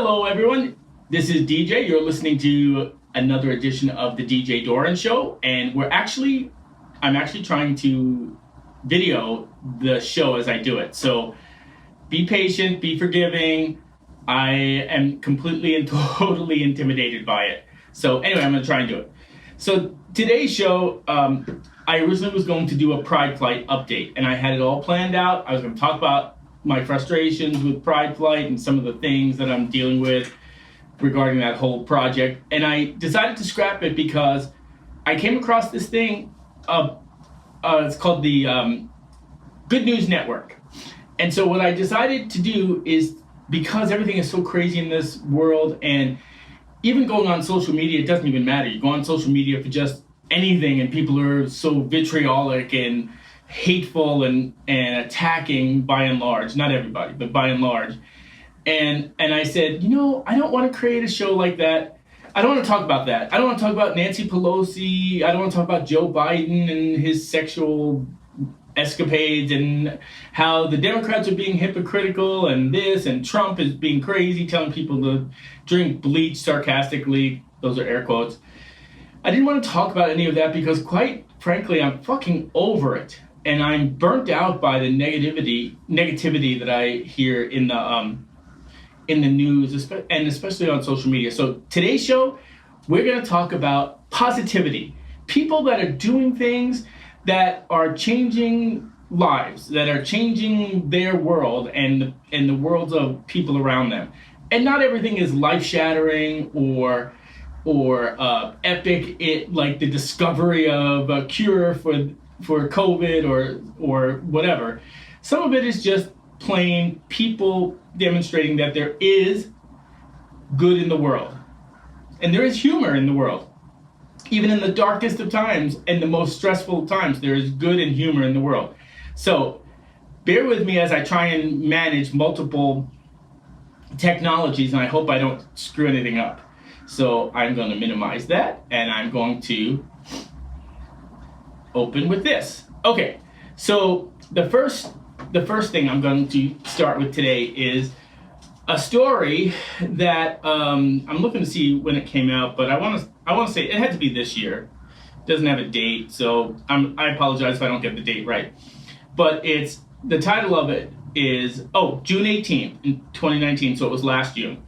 Hello everyone, this is DJ. You're listening to another edition of the DJ Doran Show, and I'm actually trying to video the show as I do it. So be patient, be forgiving. I am completely and totally intimidated by it. So anyway, I'm gonna try and do it. So today's show, I originally was going to do a Pride Flight update, and I had it all planned out. I was gonna talk about my frustrations with Pride Flight and some of the things that I'm dealing with regarding that whole project. And I decided to scrap it because I came across this thing, it's called the Good News Network. And so what I decided to do is, because everything is so crazy in this world, and even going on social media, it doesn't even matter. You go on social media for just anything and people are so vitriolic and hateful and attacking by and large, not everybody, but by and large. And I said, I don't want to create a show like that. I don't want to talk about that. I don't want to talk about Nancy Pelosi. I don't want to talk about Joe Biden and his sexual escapades and how the Democrats are being hypocritical and this, and Trump is being crazy, telling people to drink bleach sarcastically. Those are air quotes. I didn't want to talk about any of that because, quite frankly, I'm fucking over it. And I'm burnt out by the negativity that I hear in the news, and especially on social media. So today's show, we're going to talk about positivity. People that are doing things that are changing lives, that are changing their world and the worlds of people around them. And not everything is life-shattering or epic, like the discovery of a cure for COVID or whatever. Some of it is just plain people demonstrating that there is good in the world. And there is humor in the world. Even in the darkest of times and the most stressful times, there is good and humor in the world. So bear with me as I try and manage multiple technologies, and I hope I don't screw anything up. So I'm going to minimize that, and I'm going to open with this. Okay, so the first thing I'm going to start with today is a story that I'm looking to see when it came out, but I want to say it had to be this year. It doesn't have a date, so I apologize if I don't get the date right. But the title of it is June 18th in 2019, so it was last June.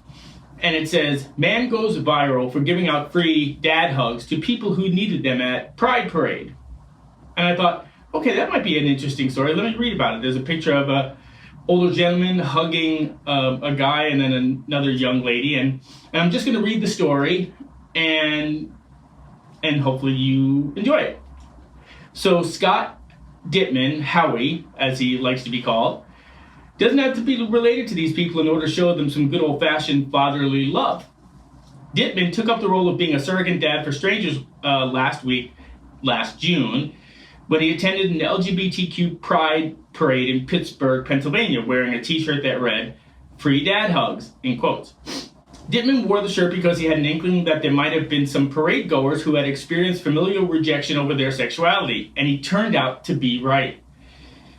And it says, "Man goes viral for giving out free dad hugs to people who needed them at Pride Parade." And I thought, okay, that might be an interesting story. Let me read about it. There's a picture of a older gentleman hugging a guy and then another young lady. And I'm just going to read the story, and hopefully you enjoy it. So Scott Dittman, Howie, as he likes to be called, doesn't have to be related to these people in order to show them some good old-fashioned fatherly love. Dittman took up the role of being a surrogate dad for strangers last June, when he attended an LGBTQ Pride Parade in Pittsburgh, Pennsylvania, wearing a t-shirt that read, "Free Dad Hugs," in quotes. Dittman wore the shirt because he had an inkling that there might have been some parade goers who had experienced familial rejection over their sexuality, and he turned out to be right.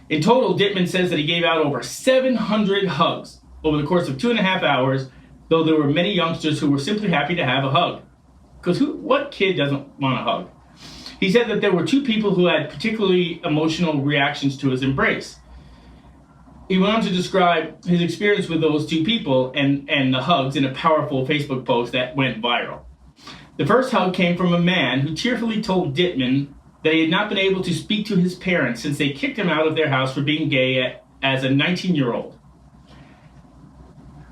In total, Dittman says that he gave out over 700 hugs over the course of 2.5 hours, though there were many youngsters who were simply happy to have a hug. Because what kid doesn't want a hug? He said that there were two people who had particularly emotional reactions to his embrace. He went on to describe his experience with those two people and the hugs in a powerful Facebook post that went viral. The first hug came from a man who tearfully told Dittman that he had not been able to speak to his parents since they kicked him out of their house for being gay as a 19-year-old.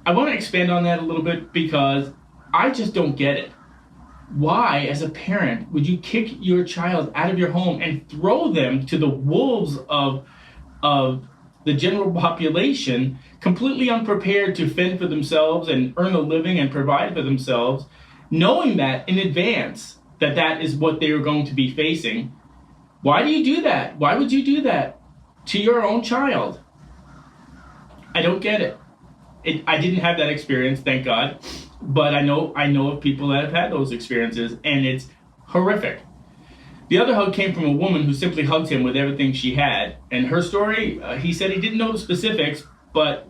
I want to expand on that a little bit because I just don't get it. Why, as a parent, would you kick your child out of your home and throw them to the wolves of the general population, completely unprepared to fend for themselves and earn a living and provide for themselves, knowing that in advance that is what they were going to be facing? Why do you do that? Why would you do that to your own child? I don't get it. I didn't have that experience, thank God. But I know of people that have had those experiences, and it's horrific. The other hug came from a woman who simply hugged him with everything she had. And her story, he said he didn't know the specifics, but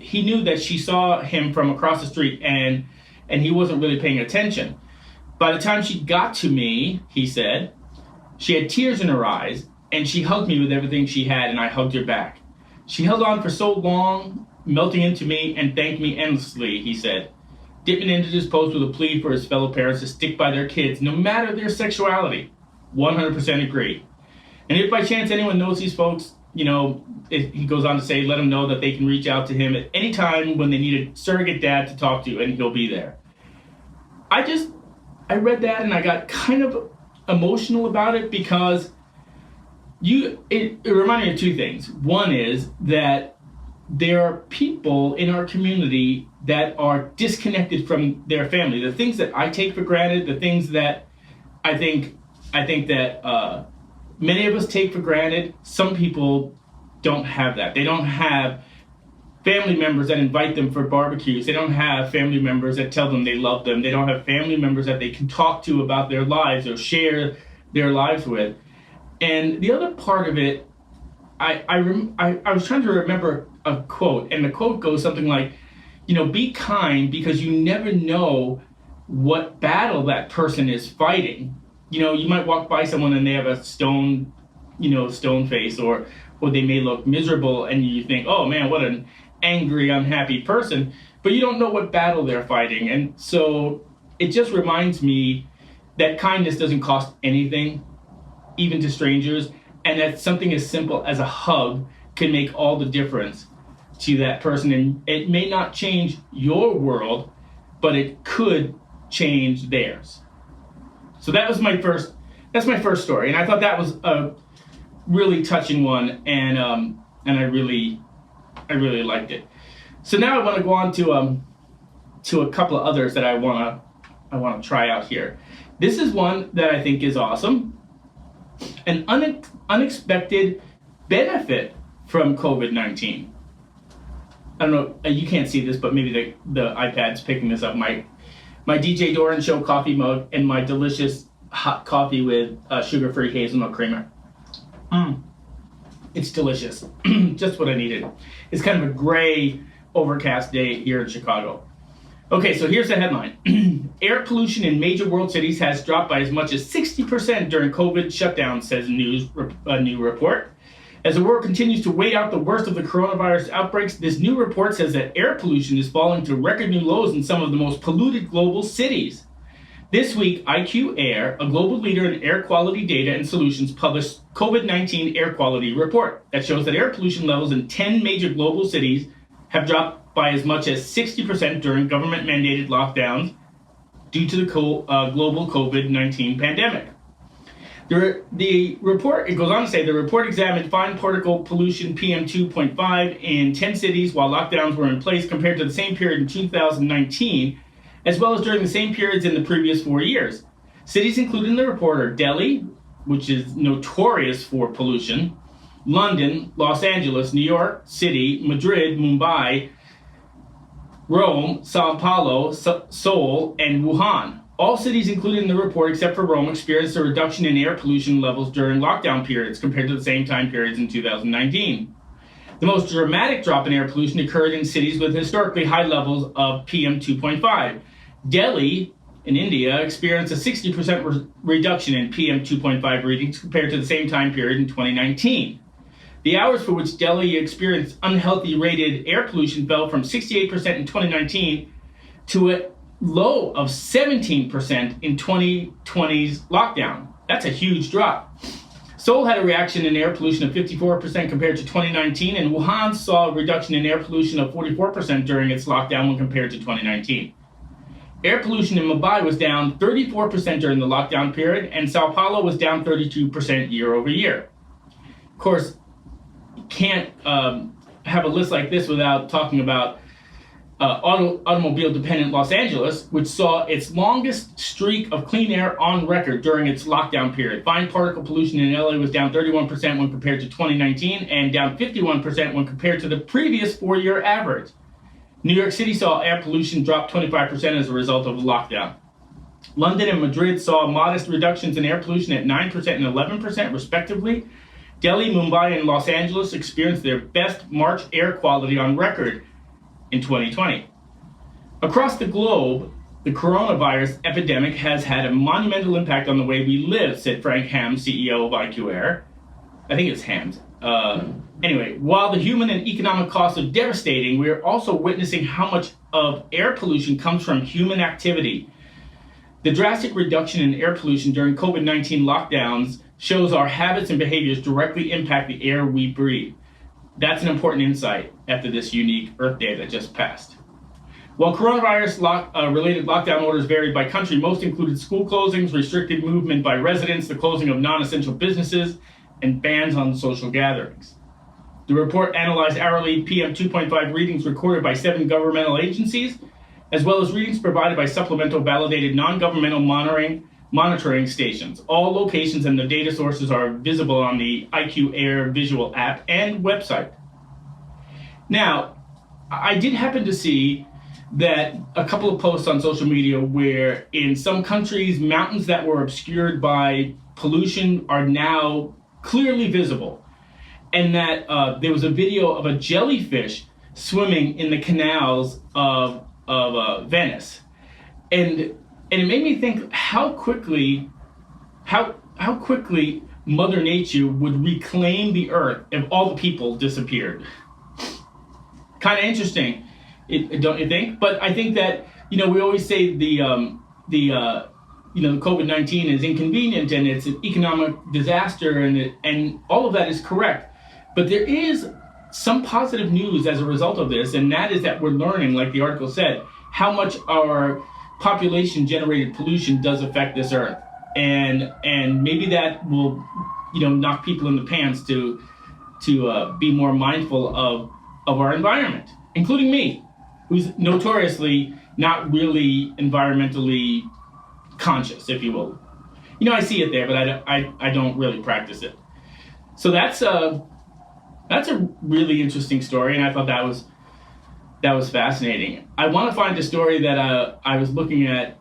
he knew that she saw him from across the street, and he wasn't really paying attention. By the time she got to me, he said, she had tears in her eyes, and she hugged me with everything she had, and I hugged her back. She held on for so long, melting into me, and thanked me endlessly, he said. Dipping into this post with a plea for his fellow parents to stick by their kids, no matter their sexuality. 100% agree. And if by chance anyone knows these folks, he goes on to say, let them know that they can reach out to him at any time when they need a surrogate dad to talk to, and he'll be there. I read that and I got kind of emotional about it because it reminded me of two things. One is that there are people in our community that are disconnected from their family. The things that I take for granted, the things that I think that many of us take for granted, some people don't have that. They don't have family members that invite them for barbecues. They don't have family members that tell them they love them. They don't have family members that they can talk to about their lives or share their lives with. And the other part of it, I was trying to remember a quote, and the quote goes something like, be kind because you never know what battle that person is fighting. You might walk by someone and they have a stone face, or they may look miserable, and you think, oh man, what an angry, unhappy person, but you don't know what battle they're fighting. And so it just reminds me that kindness doesn't cost anything, even to strangers, and that something as simple as a hug can make all the difference to that person. And it may not change your world, but it could change theirs. So that's my first story, and I thought that was a really touching one, and I really liked it. So now I want to go on to a couple of others that I want to try out here. This is one that I think is awesome. An unexpected benefit from COVID-19. I don't know, you can't see this, but maybe the iPad's picking this up. My DJ Doran Show coffee mug and my delicious hot coffee with sugar-free hazelnut creamer. It's delicious. Just what I needed. It's kind of a gray, overcast day here in Chicago. Okay, so here's the headline. Air pollution in major world cities has dropped by as much as 60% during COVID shutdowns, says a new report. As the world continues to wait out the worst of the coronavirus outbreaks, this new report says that air pollution is falling to record new lows in some of the most polluted global cities. This week, IQ Air, a global leader in air quality data and solutions, published COVID-19 air quality report that shows that air pollution levels in 10 major global cities have dropped by as much as 60% during government-mandated lockdowns due to the global COVID-19 pandemic. The report, it goes on to say, the report examined fine particle pollution PM2.5 in 10 cities while lockdowns were in place compared to the same period in 2019, as well as during the same periods in the previous 4 years. Cities included in the report are Delhi, which is notorious for pollution, London, Los Angeles, New York City, Madrid, Mumbai, Rome, Sao Paulo, Seoul, and Wuhan. All cities included in the report, except for Rome, experienced a reduction in air pollution levels during lockdown periods compared to the same time periods in 2019. The most dramatic drop in air pollution occurred in cities with historically high levels of PM2.5. Delhi, in India, experienced a 60% reduction in PM2.5 readings compared to the same time period in 2019. The hours for which Delhi experienced unhealthy rated air pollution fell from 68% in 2019 to a low of 17% in 2020's lockdown. That's a huge drop. Seoul had a reaction in air pollution of 54% compared to 2019, and Wuhan saw a reduction in air pollution of 44% during its lockdown when compared to 2019. Air pollution in Mumbai was down 34% during the lockdown period, and Sao Paulo was down 32% year over year. Of course, you can't have a list like this without talking about automobile-dependent Los Angeles, which saw its longest streak of clean air on record during its lockdown period. Fine particle pollution in LA was down 31% when compared to 2019 and down 51% when compared to the previous 4-year average. New York City saw air pollution drop 25% as a result of the lockdown. London and Madrid saw modest reductions in air pollution at 9% and 11% respectively, Delhi, Mumbai, and Los Angeles experienced their best March air quality on record in 2020. Across the globe, the coronavirus epidemic has had a monumental impact on the way we live, said Frank Hams, CEO of IQ Air. I think it's Hams. Anyway, while the human and economic costs are devastating, we are also witnessing how much of air pollution comes from human activity. The drastic reduction in air pollution during COVID-19 lockdowns shows our habits and behaviors directly impact the air we breathe. That's an important insight after this unique Earth Day that just passed. While coronavirus-related lockdown orders varied by country, most included school closings, restricted movement by residents, the closing of non-essential businesses, and bans on social gatherings. The report analyzed hourly PM 2.5 readings recorded by 7 governmental agencies, as well as readings provided by supplemental validated non-governmental monitoring stations. All locations and the data sources are visible on the IQ Air visual app and website. Now, I did happen to see that a couple of posts on social media where in some countries, mountains that were obscured by pollution are now clearly visible. And that there was a video of a jellyfish swimming in the canals of Venice. And it made me think how quickly Mother Nature would reclaim the earth if all the people disappeared. Kind of interesting, don't you think? But I think that, we always say the COVID-19 is inconvenient and it's an economic disaster and all of that is correct. But there is some positive news as a result of this, and that is that we're learning, like the article said, how much our population-generated pollution does affect this earth. And maybe that will, knock people in the pants to be more mindful of our environment, including me, who's notoriously not really environmentally conscious, if you will. I see it there, but I don't really practice it. So that's a really interesting story, and I thought that was fascinating. I want to find a story that I was looking at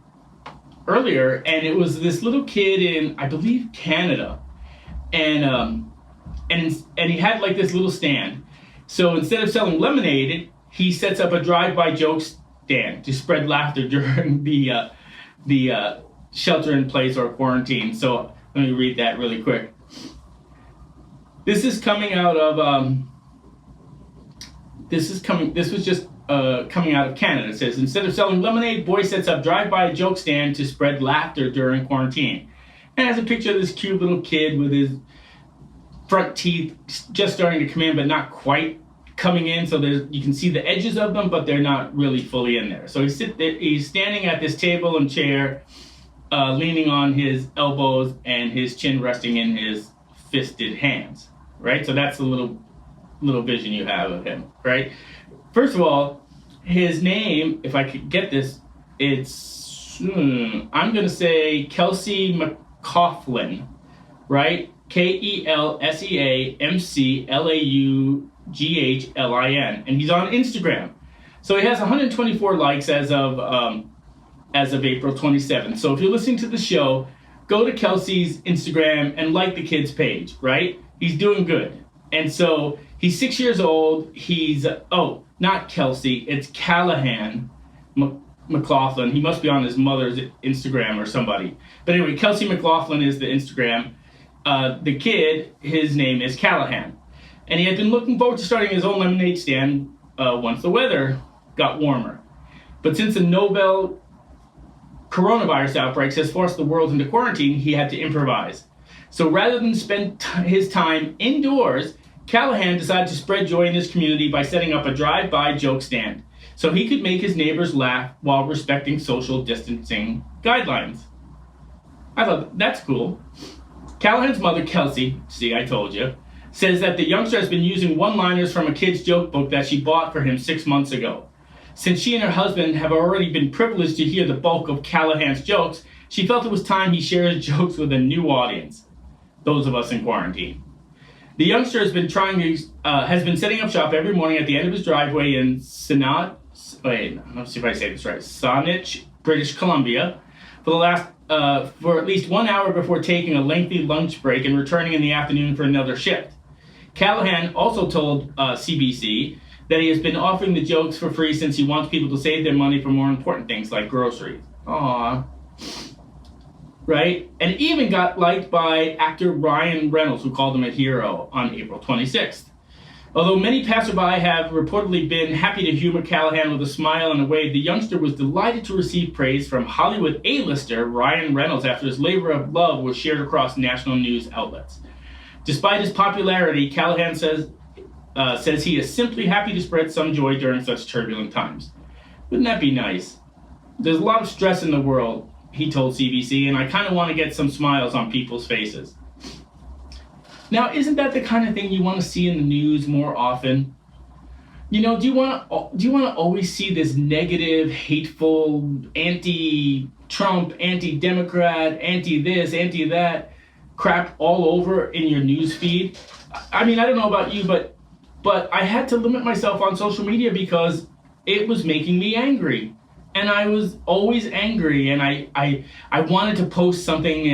earlier, and it was this little kid in, I believe, Canada, and he had like this little stand. So instead of selling lemonade, he sets up a drive-by joke stand to spread laughter during the shelter-in-place or quarantine. So let me read that really quick. This is coming out of coming out of Canada. It says, instead of selling lemonade, boy sets up drive-by joke stand to spread laughter during quarantine. And has a picture of this cute little kid with his front teeth just starting to come in, but not quite coming in. So you can see the edges of them, but they're not really fully in there. So he's standing at this table and chair, leaning on his elbows and his chin resting in his fisted hands. Right? So that's the little vision you have of him, right? First of all, his name, if I could get this, I'm going to say Kelsey McLaughlin, right? KELSEAMCLAUGHLIN, and he's on Instagram. So he has 124 likes as of April 27th. So if you're listening to the show, go to Kelsey's Instagram and like the kid's page, right? He's doing good. And so he's 6 years old. He's, not Kelsey, it's Callahan McLaughlin. He must be on his mother's Instagram or somebody. But anyway, Kelsey McLaughlin is the Instagram. The kid, his name is Callahan. And he had been looking forward to starting his own lemonade stand once the weather got warmer. But since the novel coronavirus outbreaks has forced the world into quarantine, he had to improvise. So rather than spend his time indoors, Callahan decided to spread joy in his community by setting up a drive-by joke stand so he could make his neighbors laugh while respecting social distancing guidelines. I thought, that's cool. Callahan's mother, Kelsey, see, I told you, says that the youngster has been using one-liners from a kid's joke book that she bought for him 6 months ago. Since she and her husband have already been privileged to hear the bulk of Callahan's jokes, she felt it was time he shared his jokes with a new audience. Those of us in quarantine. The youngster has been setting up shop every morning at the end of his driveway in Saanich, British Columbia, for the last for at least 1 hour before taking a lengthy lunch break and returning in the afternoon for another shift. Callahan also told CBC that he has been offering the jokes for free since he wants people to save their money for more important things like groceries. Aww. Right? And even got liked by actor Ryan Reynolds, who called him a hero on April 26th. Although many passerby have reportedly been happy to humor Callahan with a smile and a wave, the youngster was delighted to receive praise from Hollywood A-lister Ryan Reynolds after his labor of love was shared across national news outlets. Despite his popularity, Callahan says he is simply happy to spread some joy during such turbulent times. Wouldn't that be nice? There's a lot of stress in the world, he told CBC, and I kind of want to get some smiles on people's faces. Now, isn't that the kind of thing you want to see in the news more often? You know, do you want to always see this negative, hateful, anti-Trump, anti-Democrat, anti-this, anti-that crap all over in your news feed? I mean, I don't know about you, but I had to limit myself on social media because it was making me angry. And I was always angry, and I wanted to post something,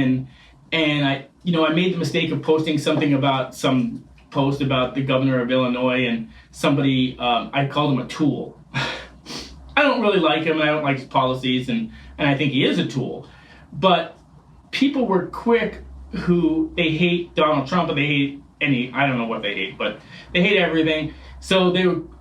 and I made the mistake of posting something about some post about the governor of Illinois, and somebody, I called him a tool. I don't really like him, and I don't like his policies, and I think he is a tool. But people were quick they hate Donald Trump, and they hate I don't know what they hate, but they hate everything. So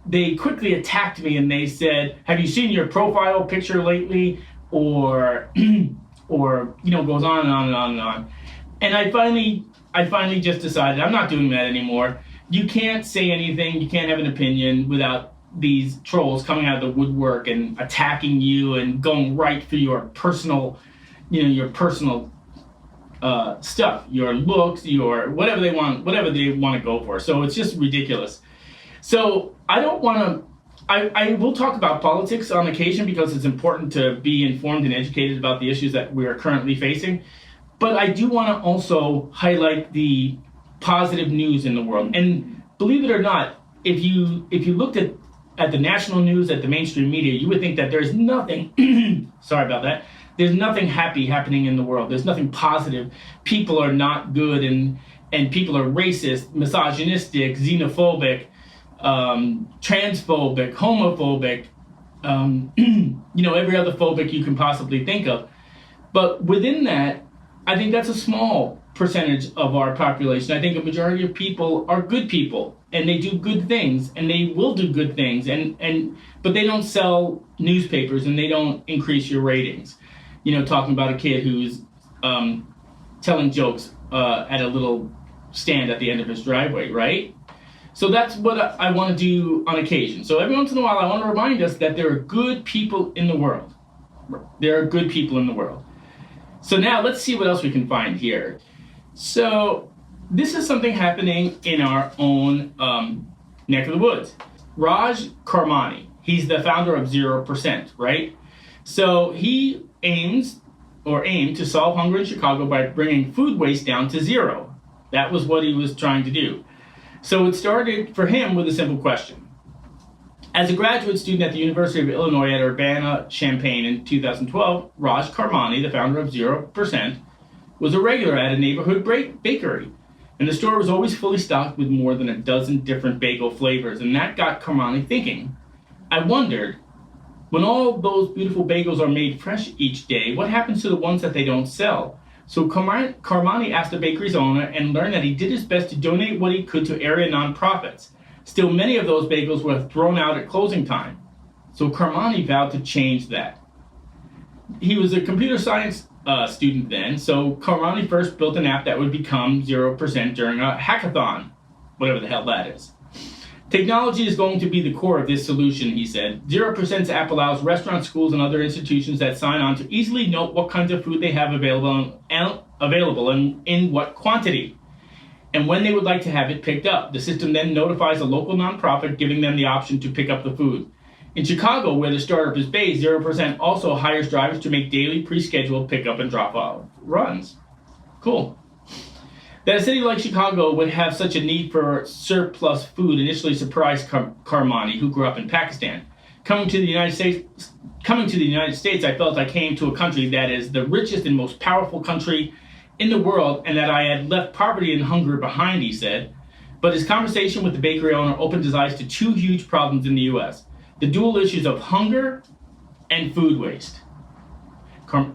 they quickly attacked me, and they said, have you seen your profile picture lately? Or goes on and on and on and on. And I finally just decided I'm not doing that anymore. You can't say anything, you can't have an opinion without these trolls coming out of the woodwork and attacking you and going right for your personal, stuff, your looks, your whatever they want to go for. So it's just ridiculous. So I will talk about politics on occasion because it's important to be informed and educated about the issues that we are currently facing. But I do want to also highlight the positive news in the world. And believe it or not, if you looked at the national news, at the mainstream media, you would think that there's nothing, sorry about that, there's nothing happy happening in the world. There's nothing positive. People are not good, and people are racist, misogynistic, xenophobic, transphobic, homophobic, every other phobic you can possibly think of. But within that, I think that's a small percentage of our population. I think a majority of people are good people, and they do good things, and they will do good things, but they don't sell newspapers, and they don't increase your ratings. Talking about a kid who's telling jokes at a little stand at the end of his driveway, right? So that's what I want to do on occasion. So every once in a while, I want to remind us that there are good people in the world. There are good people in the world. So now let's see what else we can find here. So this is something happening in our own neck of the woods. Raj Karmani, he's the founder of 0%, right? So he aimed to solve hunger in Chicago by bringing food waste down to zero. That was what he was trying to do. So it started for him with a simple question. As a graduate student at the University of Illinois at Urbana-Champaign in 2012, Raj Karmani, the founder of 0%, was a regular at a neighborhood bakery. And the store was always fully stocked with more than a dozen different bagel flavors. And that got Karmani thinking. I wondered, when all those beautiful bagels are made fresh each day, what happens to the ones that they don't sell? So Karmani asked the bakery's owner and learned that he did his best to donate what he could to area nonprofits. Still, many of those bagels were thrown out at closing time. So Karmani vowed to change that. He was a computer science student then, so Karmani first built an app that would become 0% during a hackathon, whatever the hell that is. Technology is going to be the core of this solution, he said. 0%'s app allows restaurants, schools, and other institutions that sign on to easily note what kinds of food they have available and in what quantity, and when they would like to have it picked up. The system then notifies a local nonprofit, giving them the option to pick up the food. In Chicago, where the startup is based, 0% also hires drivers to make daily pre-scheduled pickup and drop-off runs. Cool. That a city like Chicago would have such a need for surplus food initially surprised Karmani, who grew up in Pakistan. Coming to the United States, I felt I came to a country that is the richest and most powerful country in the world, and that I had left poverty and hunger behind, he said. But his conversation with the bakery owner opened his eyes to two huge problems in the U.S. The dual issues of hunger and food waste.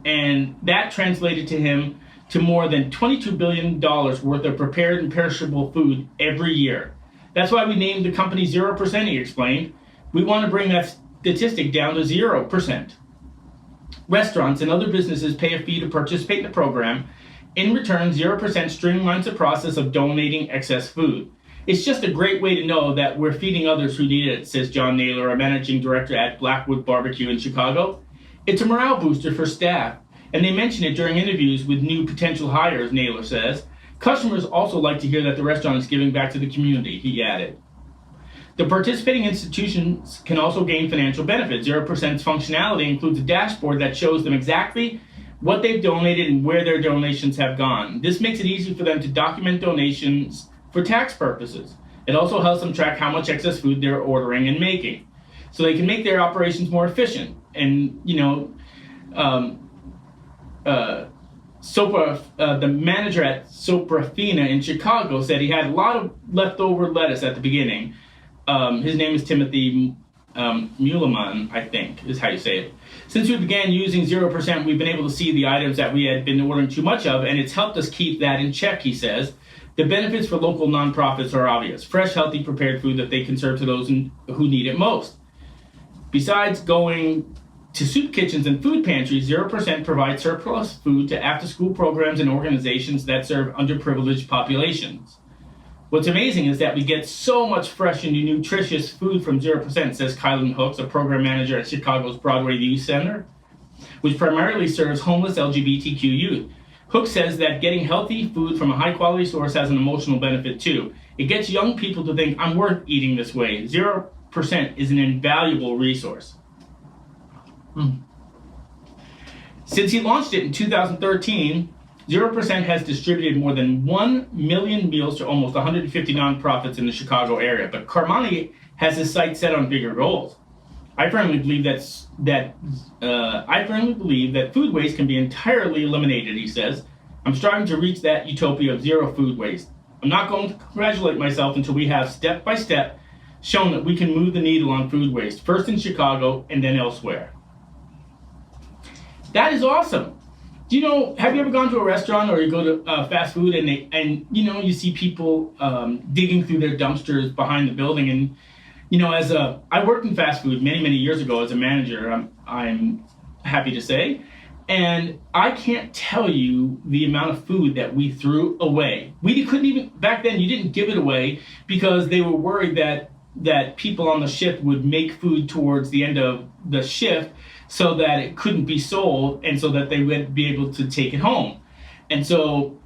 And that translated to him to more than $22 billion worth of prepared and perishable food every year. That's why we named the company 0%, he explained. We want to bring that statistic down to 0%. Restaurants and other businesses pay a fee to participate in the program. In return, 0% streamlines the process of donating excess food. It's just a great way to know that we're feeding others who need it, says John Naylor, a managing director at Blackwood Barbecue in Chicago. It's a morale booster for staff, and they mention it during interviews with new potential hires, Naylor says. Customers also like to hear that the restaurant is giving back to the community, he added. The participating institutions can also gain financial benefits. 0%'s functionality includes a dashboard that shows them exactly what they've donated and where their donations have gone. This makes it easy for them to document donations for tax purposes. It also helps them track how much excess food they're ordering and making, so they can make their operations more efficient. And, the manager at Soprafina in Chicago said he had a lot of leftover lettuce at the beginning. His name is Timothy Muleman, I think, is how you say it. Since we began using 0%, we've been able to see the items that we had been ordering too much of, and it's helped us keep that in check, he says. The benefits for local nonprofits are obvious. Fresh, healthy, prepared food that they can serve to those who need it most. Besides going to soup kitchens and food pantries, 0% provides surplus food to after-school programs and organizations that serve underprivileged populations. What's amazing is that we get so much fresh and nutritious food from 0%, says Kylan Hooks, a program manager at Chicago's Broadway Youth Center, which primarily serves homeless LGBTQ youth. Hooks says that getting healthy food from a high-quality source has an emotional benefit too. It gets young people to think, I'm worth eating this way. 0% is an invaluable resource. Since he launched it in 2013, 0% has distributed more than 1 million meals to almost 150 nonprofits in the Chicago area. But Carmani has his sights set on bigger goals. I firmly believe that food waste can be entirely eliminated, he says. I'm striving to reach that utopia of zero food waste. I'm not going to congratulate myself until we have step by step shown that we can move the needle on food waste, first in Chicago and then elsewhere. That is awesome. Do you know, have you ever gone to a restaurant or you go to fast food and you see people digging through their dumpsters behind the building? And I worked in fast food many, many years ago as a manager, I'm happy to say. And I can't tell you the amount of food that we threw away. We couldn't even, back then you didn't give it away because they were worried that people on the shift would make food towards the end of the shift so that it couldn't be sold and so that they would be able to take it home. And so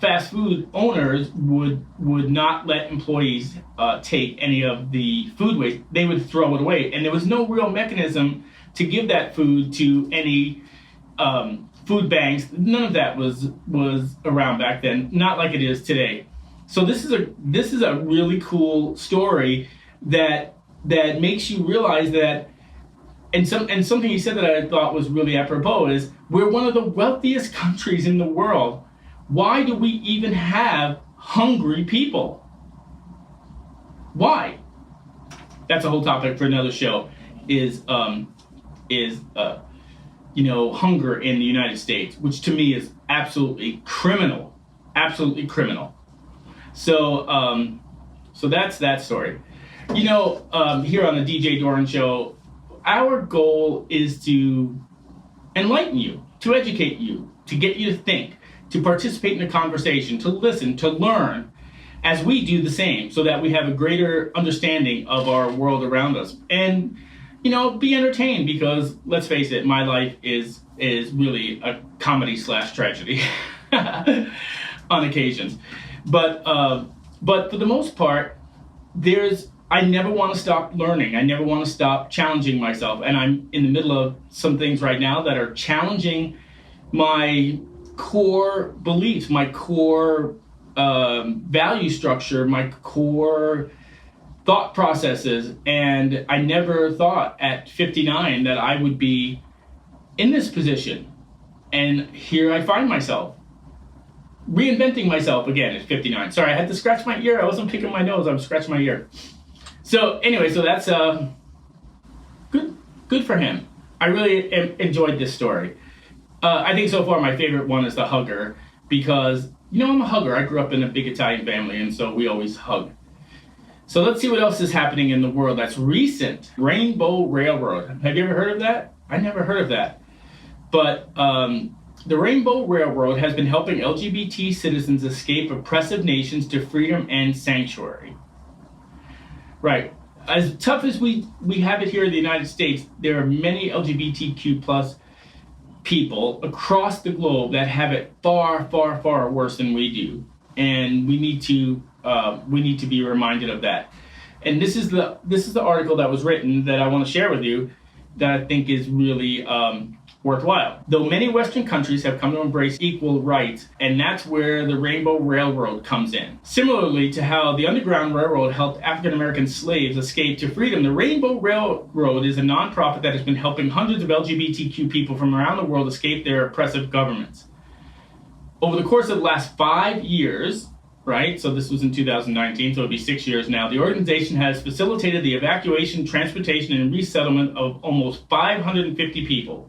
fast food owners would not let employees take any of the food waste. They would throw it away. And there was no real mechanism to give that food to any food banks. None of that was around back then, not like it is today. So this is a really cool story that makes you realize that, and something he said that I thought was really apropos is, we're one of the wealthiest countries in the world. Why do we even have hungry people? Why? That's a whole topic for another show. Is hunger in the United States, which to me is absolutely criminal, So that's that story. Here on the DJ Doran Show, our goal is to enlighten you, to educate you, to get you to think, to participate in a conversation, to listen, to learn, as we do the same, so that we have a greater understanding of our world around us. And, be entertained, because let's face it, my life is really a comedy/tragedy on occasion. But for the most part, I never want to stop learning. I never want to stop challenging myself. And I'm in the middle of some things right now that are challenging my core beliefs, my core value structure, my core thought processes, and I never thought at 59 that I would be in this position. And here I find myself, reinventing myself again at 59. Sorry, I had to scratch my ear. I wasn't picking my nose, I was scratching my ear. So anyway, so that's good for him. I really enjoyed this story. I think so far my favorite one is the hugger, because, I'm a hugger. I grew up in a big Italian family, and so we always hug. So let's see what else is happening in the world that's recent. Rainbow Railroad. Have you ever heard of that? I never heard of that. But the Rainbow Railroad has been helping LGBT citizens escape oppressive nations to freedom and sanctuary. Right. As tough as we have it here in the United States, there are many LGBTQ plus people across the globe that have it far, far, far worse than we do. And we need to be reminded of that. And this is the article that was written that I want to share with you that I think is really worthwhile. Though many Western countries have come to embrace equal rights, and that's where the Rainbow Railroad comes in. Similarly to how the Underground Railroad helped African American slaves escape to freedom, the Rainbow Railroad is a nonprofit that has been helping hundreds of LGBTQ people from around the world escape their oppressive governments. Over the course of the last 5 years, right, so this was in 2019, so it'll be 6 years now, the organization has facilitated the evacuation, transportation, and resettlement of almost 550 people.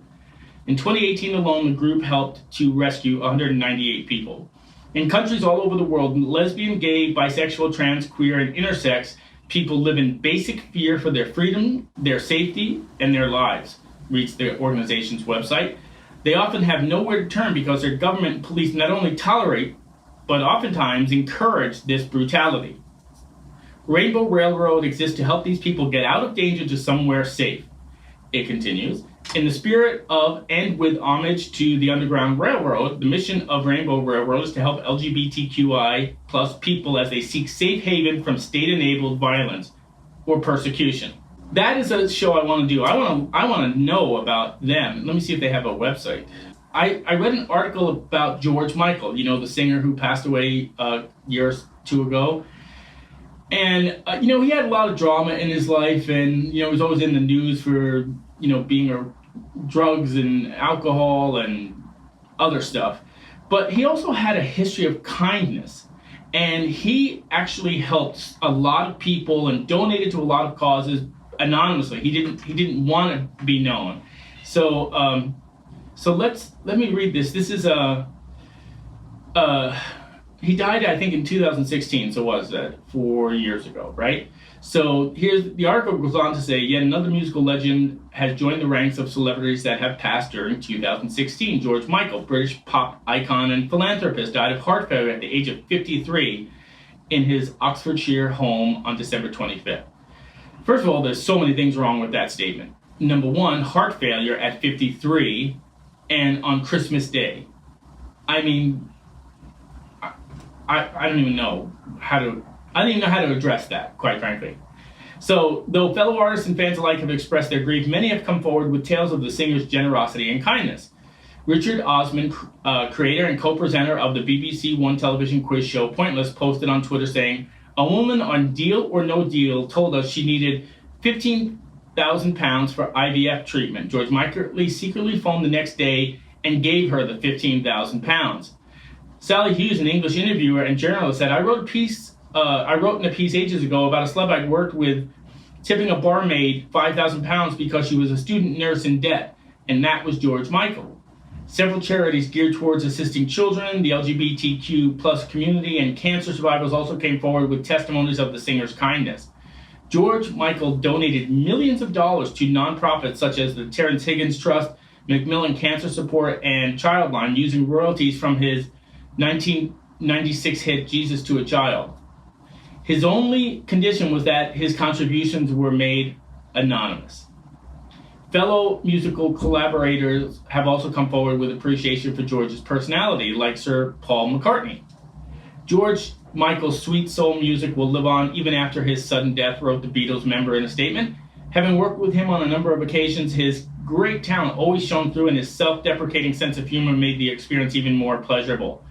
In 2018 alone, the group helped to rescue 198 people. In countries all over the world, lesbian, gay, bisexual, trans, queer, and intersex people live in basic fear for their freedom, their safety, and their lives, reads the organization's website. They often have nowhere to turn because their government and police not only tolerate, but oftentimes encourage this brutality. Rainbow Railroad exists to help these people get out of danger to somewhere safe. It continues, in the spirit of and with homage to the Underground Railroad, the mission of Rainbow Railroad is to help LGBTQI plus people as they seek safe haven from state-enabled violence or persecution. That is a show I want to do. I want to know about them. Let me see if they have a website. I read an article about George Michael, the singer who passed away a year or two ago. And, he had a lot of drama in his life, and, he was always in the news for, being drugs and alcohol and other stuff. But he also had a history of kindness. And he actually helped a lot of people and donated to a lot of causes anonymously. He didn't want to be known. So let me read this. This is he died, I think, in 2016, so what is that, 4 years ago, right? So here's, the article goes on to say, yet another musical legend has joined the ranks of celebrities that have passed during 2016. George Michael, British pop icon and philanthropist, died of heart failure at the age of 53 in his Oxfordshire home on December 25th. First of all, there's so many things wrong with that statement. Number one, heart failure at 53 and on Christmas Day. I mean, I don't even know how to address that, quite frankly. So, though fellow artists and fans alike have expressed their grief, many have come forward with tales of the singer's generosity and kindness. Richard Osman, creator and co-presenter of the BBC One television quiz show Pointless, posted on Twitter saying, a woman on Deal or No Deal told us she needed £15,000 for IVF treatment. George Michael secretly phoned the next day and gave her the £15,000. Sally Hughes, an English interviewer and journalist, said, I wrote in a piece ages ago about a celeb I worked with tipping a barmaid £5,000 because she was a student nurse in debt, and that was George Michael. Several charities geared towards assisting children, the LGBTQ plus community, and cancer survivors also came forward with testimonies of the singer's kindness. George Michael donated millions of dollars to nonprofits such as the Terrence Higgins Trust, Macmillan Cancer Support, and Childline, using royalties from his 1996 hit Jesus to a Child. His only condition was that his contributions were made anonymous. Fellow musical collaborators have also come forward with appreciation for George's personality, like Sir Paul McCartney. George Michael's sweet soul music will live on even after his sudden death, wrote the Beatles member in a statement. Having worked with him on a number of occasions, his great talent always shone through, and his self-deprecating sense of humor made the experience even more pleasurable.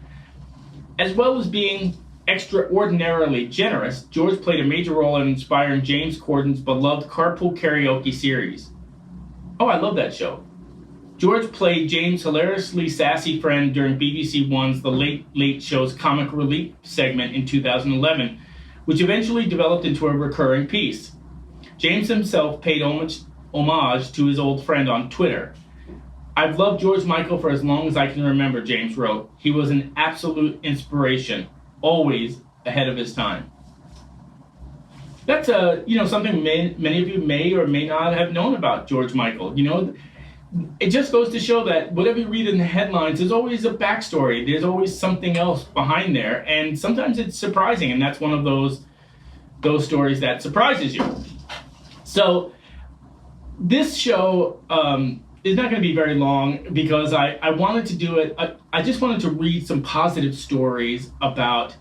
As well as being extraordinarily generous, George played a major role in inspiring James Corden's beloved Carpool Karaoke series. Oh, I love that show. George played James' hilariously sassy friend during BBC One's The Late Late Show's comic relief segment in 2011, which eventually developed into a recurring piece. James himself paid homage to his old friend on Twitter. "I've loved George Michael for as long as I can remember," James wrote. "He was an absolute inspiration, always ahead of his time." That's something many of you may or may not have known about George Michael. It just goes to show that whatever you read in the headlines, there's always a backstory. There's always something else behind there, and sometimes it's surprising, and that's one of those stories that surprises you. So this show is not going to be very long because I wanted to do it. I just wanted to read some positive stories about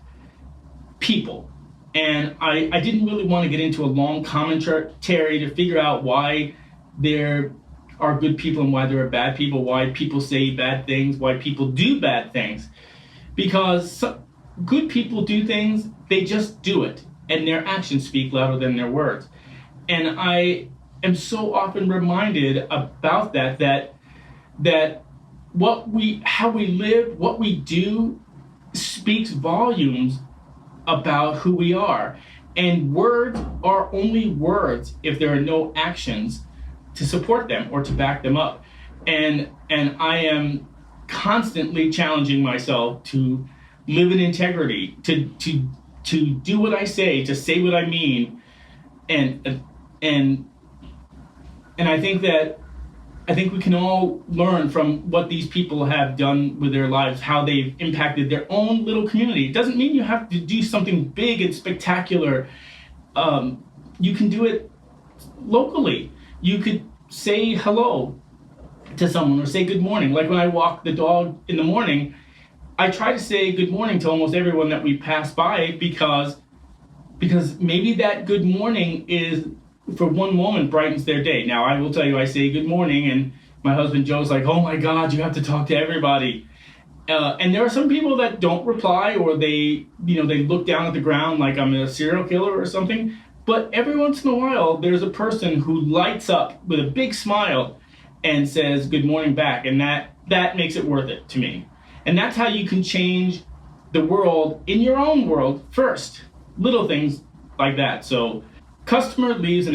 people, and I didn't really want to get into a long commentary to figure out why there are good people and why there are bad people, why people say bad things, why people do bad things. Because good people do things, they just do it, and their actions speak louder than their words. And I am so often reminded about that how we live, what we do speaks volumes about who we are. And words are only words if there are no actions to support them or to back them up. And I am constantly challenging myself to live in integrity, to do what I say, to say what I mean. And I think we can all learn from what these people have done with their lives, how they've impacted their own little community. It doesn't mean you have to do something big and spectacular. You can do it locally. You could say hello to someone or say good morning. Like when I walk the dog in the morning, I try to say good morning to almost everyone that we pass by because maybe that good morning is, for one moment, brightens their day. Now, I will tell you, I say good morning, and my husband Joe's like, "Oh my God, you have to talk to everybody." And there are some people that don't reply, or they look down at the ground like I'm a serial killer or something. But every once in a while, there's a person who lights up with a big smile and says good morning back, and that makes it worth it to me. And that's how you can change the world in your own world first. Little things like that. So, customer leaves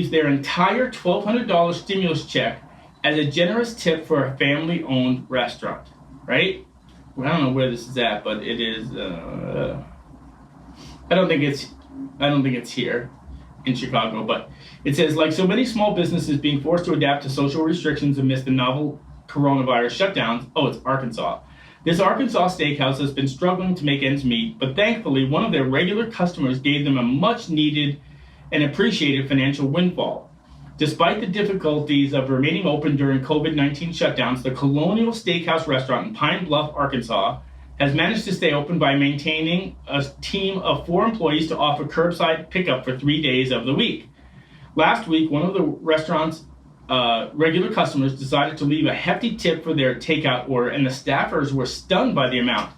their entire $1,200 stimulus check as a generous tip for a family-owned restaurant. Right? Well, I don't know where this is at, but it is. I don't think it's here in Chicago, but it says, like so many small businesses being forced to adapt to social restrictions amidst the novel coronavirus shutdowns. Oh, it's Arkansas. This Arkansas steakhouse has been struggling to make ends meet, but thankfully one of their regular customers gave them a much needed and appreciated financial windfall. Despite the difficulties of remaining open during COVID-19 shutdowns, the Colonial Steakhouse restaurant in Pine Bluff, Arkansas, has managed to stay open by maintaining a team of 4 employees to offer curbside pickup for 3 days of the week. Last week, one of the restaurant's regular customers decided to leave a hefty tip for their takeout order, and the staffers were stunned by the amount.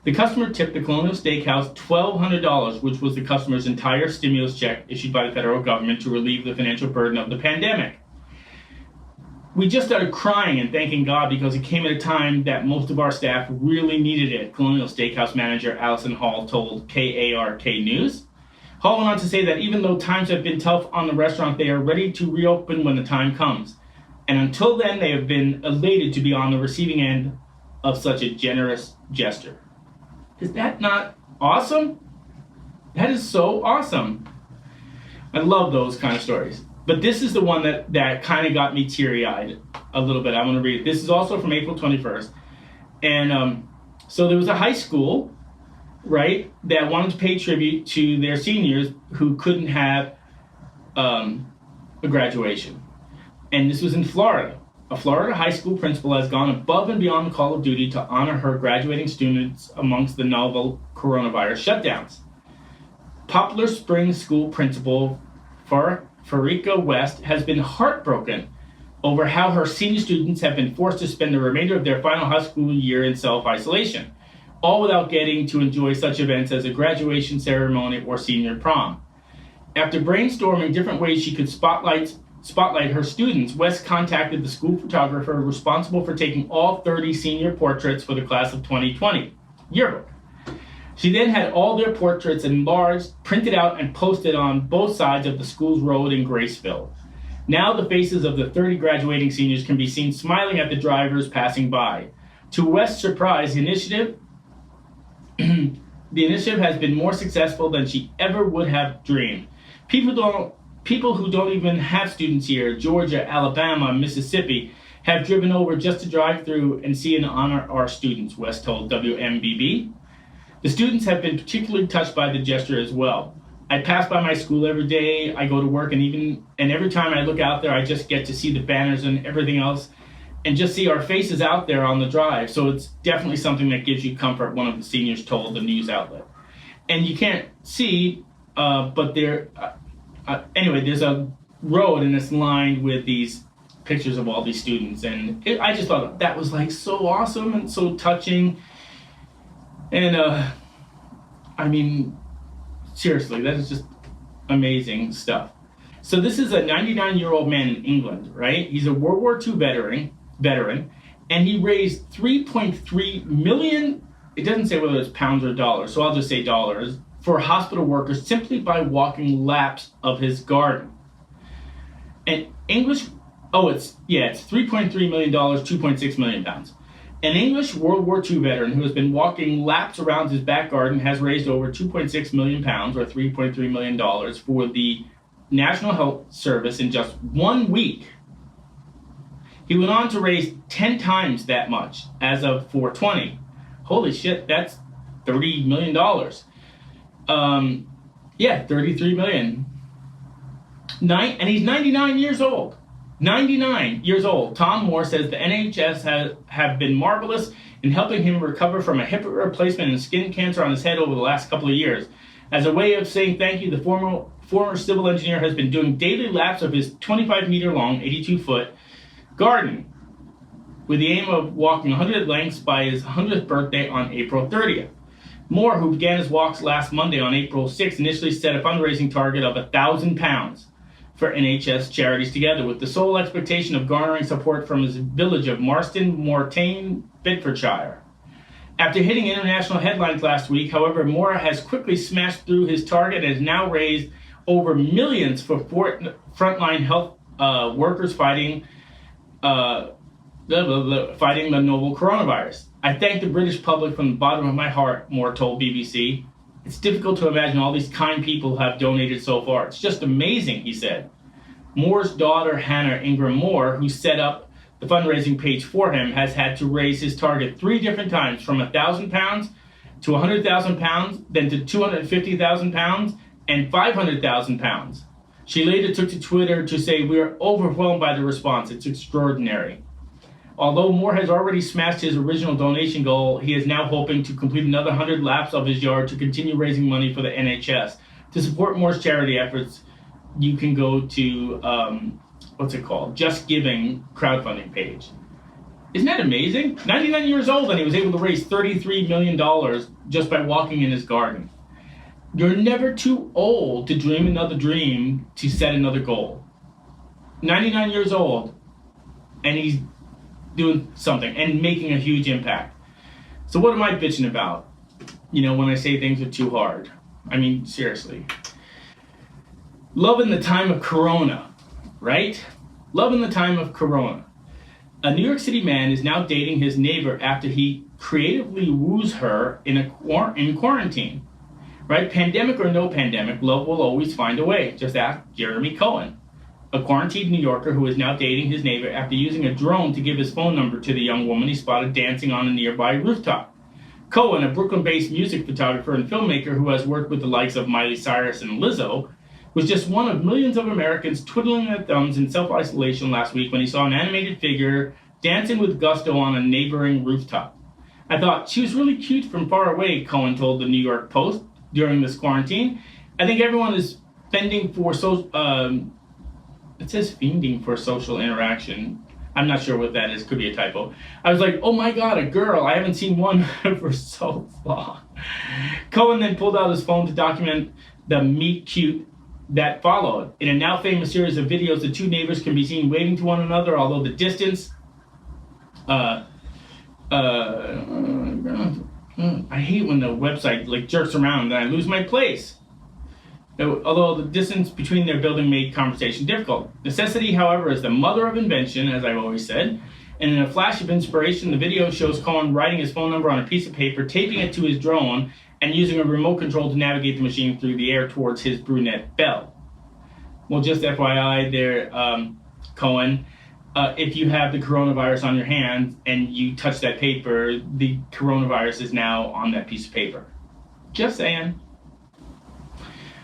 The customer tipped the Colonial Steakhouse $1,200, which was the customer's entire stimulus check issued by the federal government to relieve the financial burden of the pandemic. We just started crying and thanking God because it came at a time that most of our staff really needed it, Colonial Steakhouse manager Allison Hall told KARK News. Hall went on to say that even though times have been tough on the restaurant, they are ready to reopen when the time comes. And until then, they have been elated to be on the receiving end of such a generous gesture. Is that not awesome? That is so awesome. I love those kind of stories. But this is the one that kind of got me teary-eyed a little bit. I want to read it. This is also from April 21st. And so there was a high school, right, that wanted to pay tribute to their seniors who couldn't have a graduation. And this was in Florida. A Florida high school principal has gone above and beyond the call of duty to honor her graduating students amongst the novel coronavirus shutdowns. Poplar Springs School principal Farika West has been heartbroken over how her senior students have been forced to spend the remainder of their final high school year in self-isolation. all without getting to enjoy such events as a graduation ceremony or senior prom. After brainstorming different ways she could spotlight her students, West contacted the school photographer responsible for taking all 30 senior portraits for the class of 2020 yearbook. She then had all their portraits enlarged, printed out, and posted on both sides of the school's road in Graceville. Now the faces of the 30 graduating seniors can be seen smiling at the drivers passing by. To West's surprise, the initiative has been more successful than she ever would have dreamed. People who don't even have students here, Georgia, Alabama, Mississippi, have driven over just to drive through and see and honor our students, West told WMBB. The students have been particularly touched by the gesture as well. I pass by my school every day, I go to work, and every time I look out there, I just get to see the banners and everything else, and just see our faces out there on the drive. So it's definitely something that gives you comfort, one of the seniors told the news outlet. And you can't see, but anyway, there's a road and it's lined with these pictures of all these students. And I just thought that was like so awesome and so touching. And I mean, seriously, that is just amazing stuff. So this is a 99-year-old man in England, right? He's a World War II veteran, and he raised 3.3 million, it doesn't say whether it's pounds or dollars, so I'll just say dollars, for hospital workers simply by walking laps of his garden. And it's $3.3 million, 2.6 million pounds. An English World War II veteran who has been walking laps around his back garden has raised over 2.6 million pounds, or $3.3 million, for the National Health Service in just 1 week. He went on to raise 10 times that much as of 4/20. Holy shit, that's $30 million. 33 million. And he's 99 years old. 99 years old. Tom Moore says the NHS have been marvelous in helping him recover from a hip replacement and skin cancer on his head over the last couple of years. As a way of saying thank you, the former civil engineer has been doing daily laps of his 25-meter-long, 82-foot garden with the aim of walking 100 lengths by his 100th birthday on April 30th. Moore, who began his walks last Monday on April 6th, initially set a fundraising target of £1,000 for NHS charities together, with the sole expectation of garnering support from his village of Marston Mortain, Bedfordshire. After hitting international headlines last week, however, Moore has quickly smashed through his target and has now raised over millions for frontline health workers fighting the novel coronavirus. I thank the British public from the bottom of my heart, Moore told BBC. It's difficult to imagine all these kind people who have donated so far. It's just amazing, he said. Moore's daughter, Hannah Ingram Moore, who set up the fundraising page for him, has had to raise his target 3 different times, from £1,000 to £100,000, then to £250,000 and £500,000. She later took to Twitter to say, "We are overwhelmed by the response. It's extraordinary." Although Moore has already smashed his original donation goal, he is now hoping to complete another 100 laps of his yard to continue raising money for the NHS. To support Moore's charity efforts, you can go to, Just Giving crowdfunding page. Isn't that amazing? 99 years old, and he was able to raise $33 million just by walking in his garden. You're never too old to dream another dream, to set another goal. 99 years old, and he's doing something and making a huge impact. So what am I bitching about? When I say things are too hard. I mean, seriously. Loving the time of Corona, right? Loving the time of Corona. A New York City man is now dating his neighbor after he creatively woos her in quarantine. Right? Pandemic or no pandemic, love will always find a way. Just ask Jeremy Cohen, a quarantined New Yorker who is now dating his neighbor after using a drone to give his phone number to the young woman he spotted dancing on a nearby rooftop. Cohen, a Brooklyn-based music photographer and filmmaker who has worked with the likes of Miley Cyrus and Lizzo, was just one of millions of Americans twiddling their thumbs in self-isolation last week when he saw an animated figure dancing with gusto on a neighboring rooftop. "I thought she was really cute from far away," Cohen told the New York Post during this quarantine. "I think everyone is fending for it says fiending for social interaction. I'm not sure what that is. Could be a typo. I was like, oh my God, a girl. I haven't seen one for so long. Cohen then pulled out his phone to document the meet cute that followed. In a now famous series of videos, the two neighbors can be seen waving to one another, although the distance... I hate when the website like jerks around and I lose my place. Although the distance between their building made conversation difficult. Necessity, however, is the mother of invention, as I've always said. And in a flash of inspiration, the video shows Cohen writing his phone number on a piece of paper, taping it to his drone, and using a remote control to navigate the machine through the air towards his brunette belle. Well, just FYI there, Cohen, if you have the coronavirus on your hands and you touch that paper, the coronavirus is now on that piece of paper. Just saying.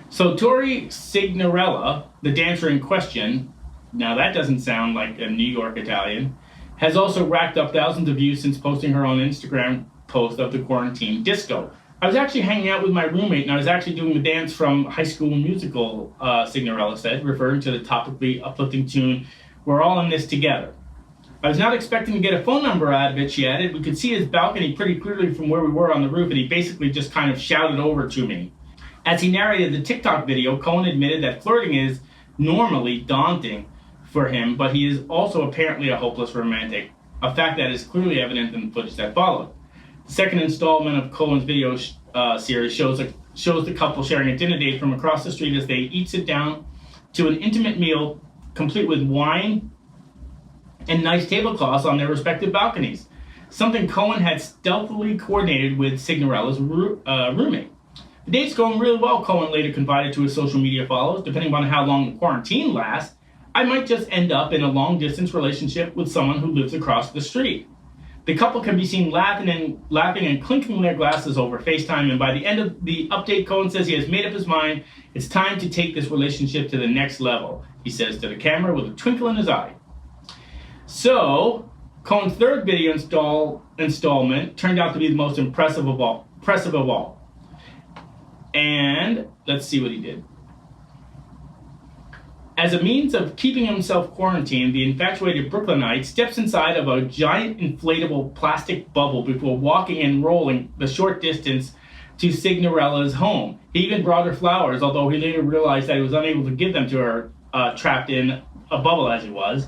So Tori Signorella, the dancer in question, now that doesn't sound like a New York Italian, has also racked up thousands of views since posting her own Instagram post of the quarantine disco. I was actually hanging out with my roommate and I was actually doing the dance from High School Musical, Signorella said, referring to the topically uplifting tune, We're All in This Together. I was not expecting to get a phone number out of it, she added. We could see his balcony pretty clearly from where we were on the roof and he basically just kind of shouted over to me. As he narrated the TikTok video, Cohen admitted that flirting is normally daunting for him, but he is also apparently a hopeless romantic, a fact that is clearly evident in the footage that followed. The second installment of Cohen's video series shows the couple sharing a dinner date from across the street as they each sit down to an intimate meal complete with wine and nice tablecloths on their respective balconies, something Cohen had stealthily coordinated with Signorella's roommate. The date's going really well, Cohen later confided to his social media followers. Depending on how long the quarantine lasts, I might just end up in a long-distance relationship with someone who lives across the street. The couple can be seen laughing and clinking their glasses over FaceTime, and by the end of the update, Cohen says he has made up his mind. It's time to take this relationship to the next level, he says to the camera with a twinkle in his eye. So, Cohen's third video installment turned out to be the most impressive of all. And let's see what he did. As a means of keeping himself quarantined, the infatuated Brooklynite steps inside of a giant inflatable plastic bubble before walking and rolling the short distance to Signorella's home. He even brought her flowers, although he later realized that he was unable to give them to her, trapped in a bubble as he was.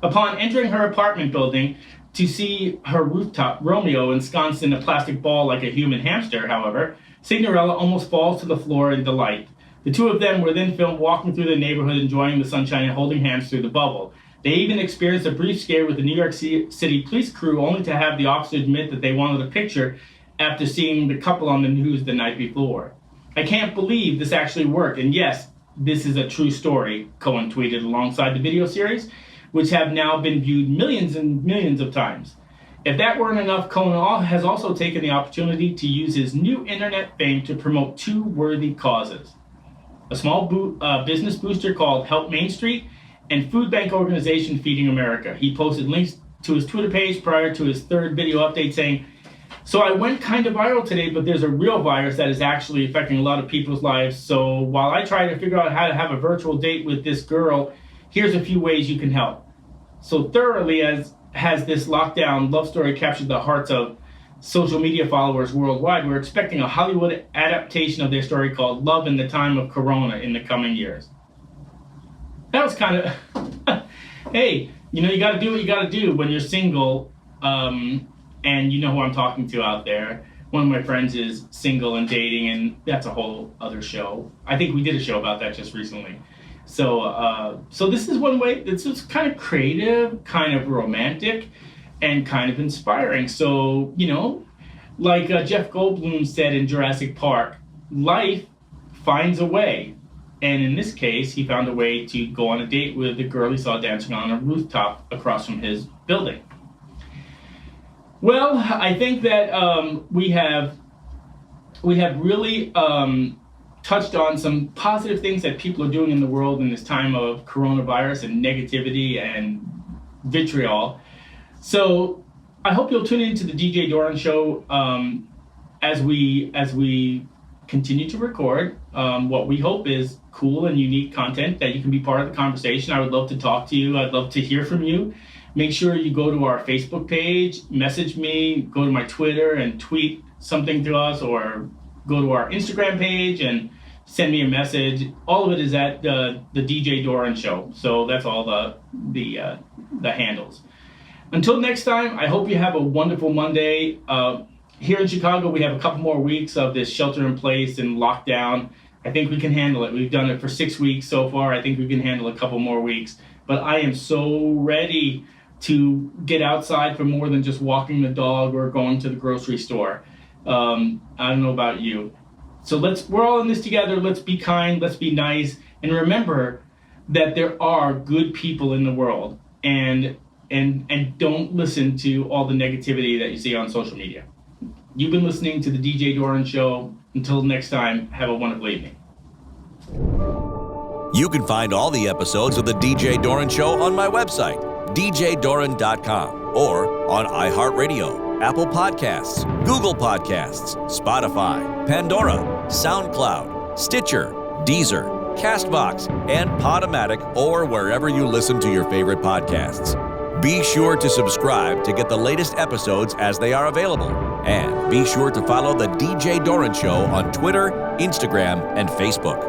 Upon entering her apartment building to see her rooftop Romeo ensconced in a plastic ball like a human hamster, however, Signorella almost falls to the floor in delight. The two of them were then filmed walking through the neighborhood, enjoying the sunshine and holding hands through the bubble. They even experienced a brief scare with the New York City police crew, only to have the officer admit that they wanted a picture after seeing the couple on the news the night before. I can't believe this actually worked, and yes, this is a true story, Cohen tweeted alongside the video series, which have now been viewed millions and millions of times. If that weren't enough, Cohen has also taken the opportunity to use his new internet fame to promote two worthy causes. A small business booster called Help Main Street and food bank organization Feeding America. He posted links to his Twitter page prior to his third video update saying, so I went kind of viral today, but there's a real virus that is actually affecting a lot of people's lives. So while I try to figure out how to have a virtual date with this girl, here's a few ways you can help. So thoroughly has this lockdown love story captured the hearts of social media followers worldwide. We're expecting a Hollywood adaptation of their story called Love in the Time of Corona in the coming years. That was kind of, hey, you got to do what you got to do when you're single, and you know who I'm talking to out there. One of my friends is single and dating, and that's a whole other show. I think we did a show about that just recently. So this is one way. It's just kind of creative, kind of romantic, and kind of inspiring. So, like Jeff Goldblum said in Jurassic Park, life finds a way. And in this case, he found a way to go on a date with the girl he saw dancing on a rooftop across from his building. Well, I think that we have really touched on some positive things that people are doing in the world in this time of coronavirus and negativity and vitriol. So I hope you'll tune into the DJ Doran Show as we continue to record what we hope is cool and unique content that you can be part of the conversation. I would love to talk to you. I'd love to hear from you. Make sure you go to our Facebook page, message me, go to my Twitter and tweet something to us, or go to our Instagram page and send me a message. All of it is at the DJ Doran Show. So that's all the handles. Until next time, I hope you have a wonderful Monday. Here in Chicago, we have a couple more weeks of this shelter in place and lockdown. I think we can handle it. We've done it for 6 weeks so far. I think we can handle a couple more weeks. But I am so ready to get outside for more than just walking the dog or going to the grocery store. I don't know about you. So we're all in this together. Let's be kind, let's be nice, and remember that there are good people in the world, and don't listen to all the negativity that you see on social media. You've been listening to the DJ Doran Show. Until next time, have a wonderful evening. You can find all the episodes of the DJ Doran Show on my website, djdoran.com, or on iHeartRadio, Apple Podcasts, Google Podcasts, Spotify, Pandora, SoundCloud, Stitcher, Deezer, CastBox, and Podomatic, or wherever you listen to your favorite podcasts. Be sure to subscribe to get the latest episodes as they are available. And be sure to follow the DJ Doran Show on Twitter, Instagram, and Facebook.